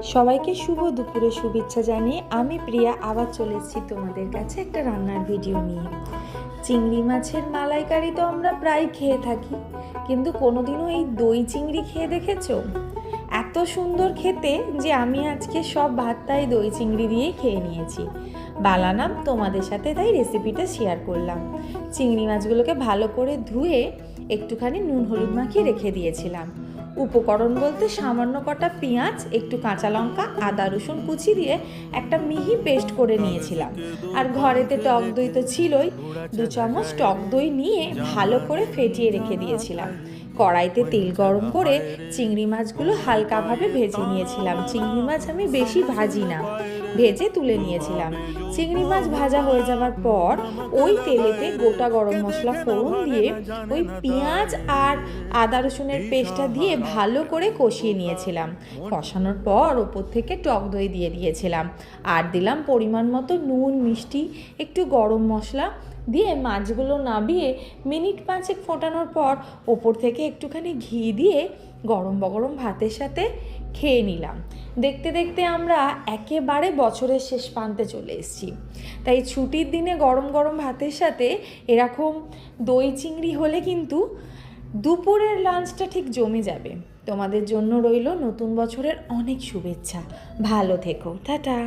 সবাইকে শুভ দুপুরে শুভেচ্ছা জানিয়ে আমি প্রিয়া আবার চলে এসেছি তোমাদের কাছে একটা রান্নার ভিডিও নিয়ে। চিংড়ি মাছের মালাইকারি তো আমরা প্রায় খেয়ে থাকি, কিন্তু কোনোদিনও এই দই চিংড়ি খেয়ে দেখেছো? এত সুন্দর খেতে যে আমি আজকে সব ভাতটাই দই চিংড়ি দিয়েই খেয়ে নিয়েছি। বানালাম তোমাদের সাথে, তাই রেসিপিটা শেয়ার করলাম। চিংড়ি মাছগুলোকে ভালো করে ধুয়ে একটুখানি নুন হলুদ মাখিয়ে রেখে দিয়েছিলাম। উপকরণ বলতে সামান্য কটা পেঁয়াজ, একটু কাঁচা লঙ্কা, আদা রসুন কুচি দিয়ে একটা মিহি পেস্ট করে নিয়েছিলাম। আর ঘরেতে টক দই তো ছিলই, 2 চামচ টক দই নিয়ে ভালো করে ফেটিয়ে রেখে দিয়েছিলাম। কড়াইতে তেল গরম করে চিংড়ি মাছগুলো হালকাভাবে ভেজে নিয়েছিলাম। চিংড়ি মাছ আমি বেশি ভাজি না, ভেজে তুলে নিয়েছিলাম। চিংড়ি মাছ ভাজা হয়ে যাওয়ার পর ওই তেলেতে গোটা গরম মশলা ফোড়ন দিয়ে ওই পেঁয়াজ আর আদা রসুনের পেস্টটা দিয়ে ভালো করে কষিয়ে নিয়েছিলাম। কষানোর পর ওপর থেকে টক দই দিয়ে দিয়েছিলাম, আর দিলাম পরিমাণ মতো নুন, মিষ্টি, একটু গরম মশলা দিয়ে মাছগুলো নাবিয়ে মিনিট 5 ফোটানোর পর ওপর থেকে একটুখানি ঘি দিয়ে গরম গরম ভাতের সাথে খেয়ে নিলাম। দেখতে দেখতে আমরা একেবারে বছরের শেষ প্রান্তে চলে এসেছি, তাই ছুটির দিনে গরম গরম ভাতের সাথে এরকম দই চিংড়ি হলে কিন্তু দুপুরের লাঞ্চটা ঠিক জমে যাবে। তোমাদের জন্য রইল নতুন বছরের অনেক শুভেচ্ছা। ভালো থেকো, টাটা।